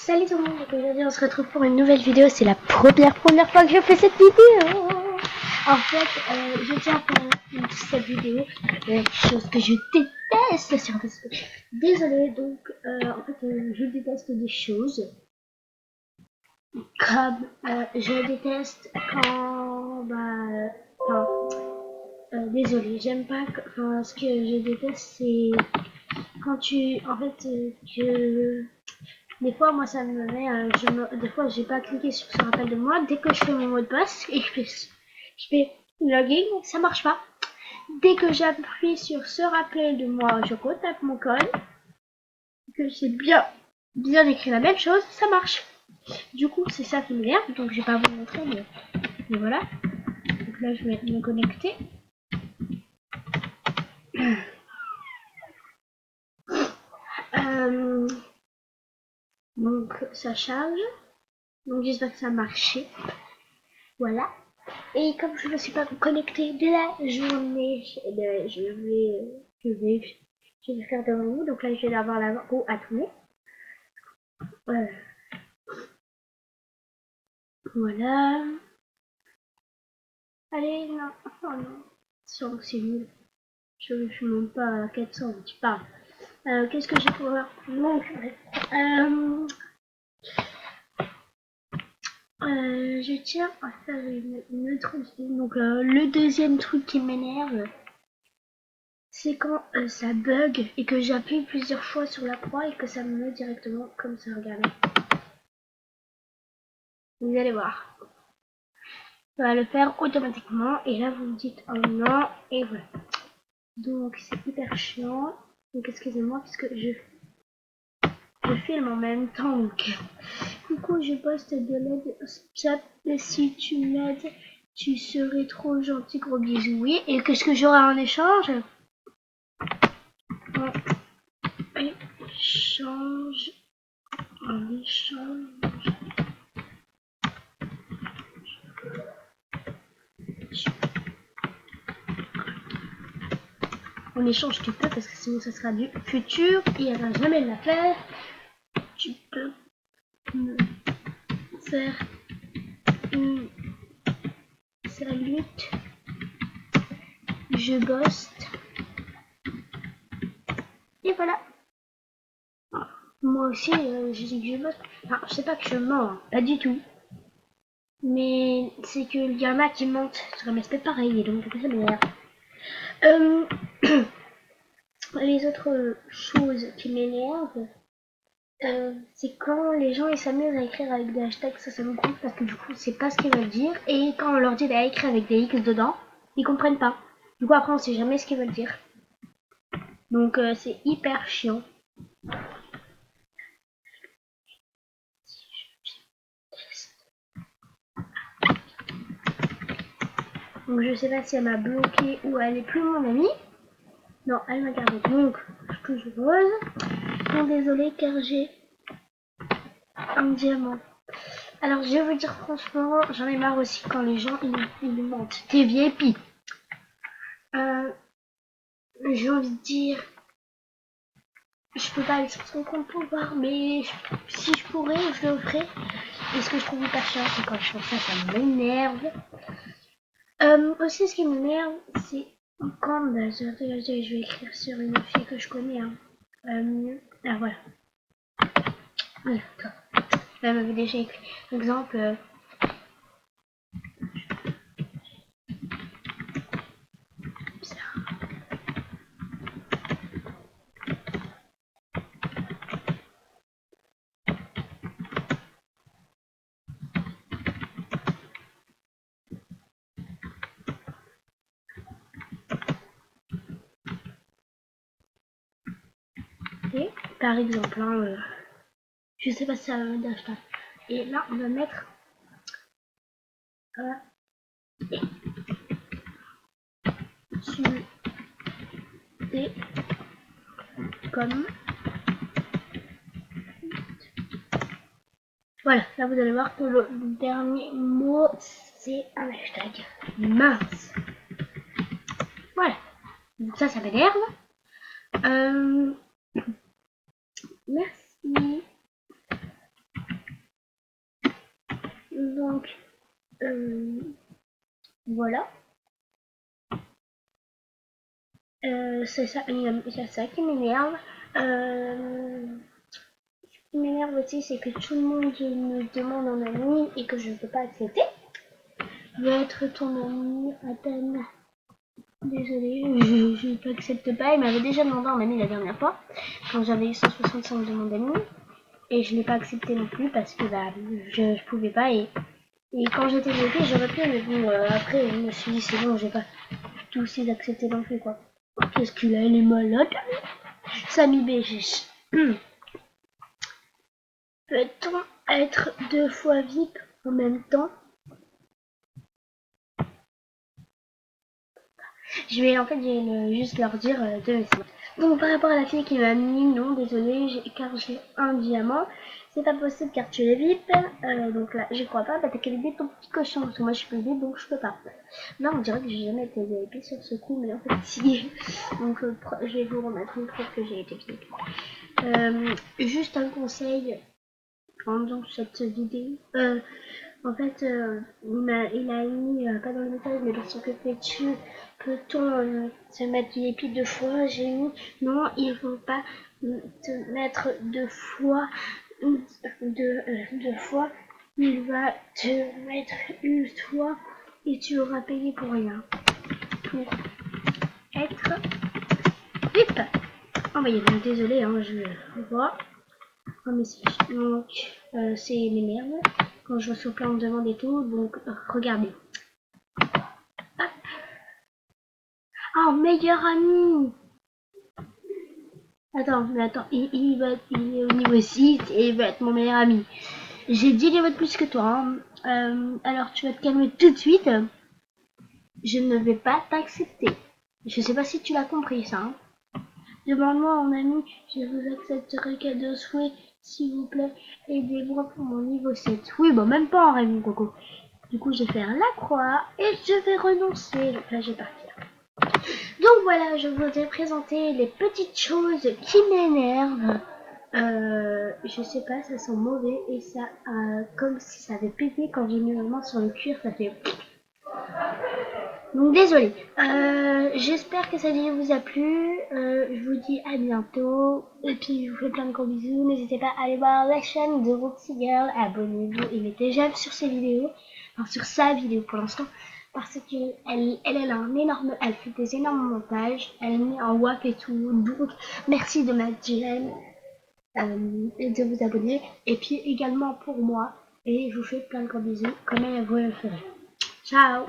Salut tout le monde, donc aujourd'hui on se retrouve pour une nouvelle vidéo. C'est la première fois que je fais cette vidéo. En fait, je tiens à faire cette vidéo chose que je déteste sur Facebook. Désolée, donc en fait je déteste des choses comme je déteste quand désolée, j'aime pas ce que je déteste c'est quand que des fois, moi, ça me met, des fois, j'ai pas cliqué sur ce rappel de moi. Dès que je fais mon mot de passe et je fais login, ça marche pas. Dès que j'appuie sur ce rappel de moi, je retape mon code, que j'ai bien écrit la même chose, ça marche. Du coup, c'est ça qui m'énerve, donc je vais pas vous montrer, mais voilà. Donc là, je vais me connecter. Donc, ça charge. Donc, j'espère que ça a marché. Voilà. Et comme je ne me suis pas connectée de la journée, je vais faire devant vous. Donc là, je vais avoir la roue à tourner. Voilà. Allez, non. Oh non. C'est nul. Je ne monte pas à 400, tu parles. Qu'est-ce que j'ai pour voir? Donc, je tiens à faire une autre chose. Donc, le deuxième truc qui m'énerve, c'est quand ça bug et que j'appuie plusieurs fois sur la croix et que ça me met directement comme ça, regardez. Vous allez voir. Ça va le faire automatiquement et là vous me dites oh non et voilà. Donc c'est hyper chiant. Donc excusez-moi parce que je filme en même temps. Donc coucou, je poste de l'aide chat et si tu m'aides, tu serais trop gentil, gros bisous. Oui, et qu'est-ce que j'aurai en échange? En échange. En échange, tu peux parce que sinon ça sera du futur et elle va jamais la faire. Tu peux me faire une salute. Je bosse. Et voilà. Moi aussi, je dis que je bosse. Enfin, je sais pas que je mens, hein, pas du tout. Mais c'est qu'il y en a qui mentent sur MSP pareil, et donc ça m'énerve. Les autres choses qui m'énervent, c'est quand les gens ils s'amusent à écrire avec des hashtags, ça me gonfle parce que du coup c'est pas ce qu'ils veulent dire. Et quand on leur dit d'aller écrire avec des X dedans, ils comprennent pas. Du coup après on sait jamais ce qu'ils veulent dire. Donc c'est hyper chiant. Donc je sais pas si elle m'a bloqué ou elle est plus mon amie. Non, elle m'a gardé. Donc je touche rose. Non, désolée car j'ai un diamant. Alors je vais vous dire franchement, j'en ai marre aussi quand les gens ils mentent. T'es VIP. J'ai envie de dire, je peux pas aller sur son compte pour voir, mais si je pourrais, je le ferais. Et ce que je trouve hyper chiant, c'est quand je fais ça, ça m'énerve. Aussi, ce qui m'énerve, c'est quand je vais écrire sur une fille que je connais. Hein. Voilà. Elle m'avait déjà écrit. Exemple. Et par exemple, hein, je sais pas si ça va me dire. Et là, on va mettre tu es comme. Voilà, là vous allez voir que le dernier mot c'est un hashtag. Mince. Voilà. Donc ça m'énerve. Merci. voilà. C'est ça, c'est ça qui m'énerve. Ce qui m'énerve aussi, c'est que tout le monde me demande en ami et que je ne peux pas accepter. Je veux être ton ami à peine. Désolée, je n'accepte pas. Il m'avait déjà demandé en ami la dernière fois, quand j'avais eu 165 demandes d'amis. Et je l'ai pas accepté non plus parce que bah, je pouvais pas. Et quand j'étais bloquée, j'aurais pu. Mais bon, après, je me suis dit, c'est bon, j'ai pas tout aussi accepté non plus, quoi. Qu'est-ce qu'il a, elle est malade. Samy BG. Peut-on être 2 fois VIP en même temps? Je vais en fait juste leur dire de laisser. Donc par rapport à la fille qui m'a mis, non, désolé, car j'ai un diamant. C'est pas possible car tu es VIP. Donc là, j'y crois pas. Bah t'as qu'à vider ton petit cochon parce que moi je suis pas VIP donc je peux pas. Là on dirait que j'ai jamais été VIP sur ce coup, mais en fait si. Donc je vais vous remettre une preuve que j'ai été VIP. Juste un conseil pendant cette vidéo. En fait, il a mis, pas dans le message, mais dans son dessus, peut-on se mettre VIP 2 fois? J'ai mis, non, il faut pas te mettre 2 fois, deux fois, il va te mettre 1 fois et tu auras payé pour rien. Pour être VIP. Oh, mais désolé, hein, je vois. Oh, mais donc, c'est les merdes quand je reçois plein de demandes et tout, donc regardez. Hop. Oh, meilleur ami. Attends, mais attends, il est au niveau 6 et il va être mon meilleur ami. J'ai 10 niveaux de plus que toi, hein. Alors tu vas te calmer tout de suite. Je ne vais pas t'accepter. Je sais pas si tu l'as compris ça, hein. Demande-moi en ami, je vous accepterai qu'à 2 souhaits, s'il vous plaît. Aidez-moi pour mon niveau 7. Oui, bon, même pas en rêve, mon coco. Du coup, je vais faire la croix et je vais renoncer. Donc là, je vais partir. Donc voilà, je vous ai présenté les petites choses qui m'énervent. Je sais pas, ça sent mauvais et ça, comme si ça avait pété quand j'ai mis ma main sur le cuir, ça fait. Donc désolé. J'espère que cette vidéo vous a plu. Je vous dis à bientôt. Et puis je vous fais plein de gros bisous. N'hésitez pas à aller voir la chaîne de Roxy Girl. Abonnez-vous et mettez j'aime sur ces vidéos. Enfin sur sa vidéo pour l'instant. Parce que elle a un énorme. Elle fait des énormes montages. Elle met en WAP et tout. Donc merci de mettre j'aime. Et de vous abonner. Et puis également pour moi. Et je vous fais plein de gros bisous. Comme elle vous le ferait. Ciao.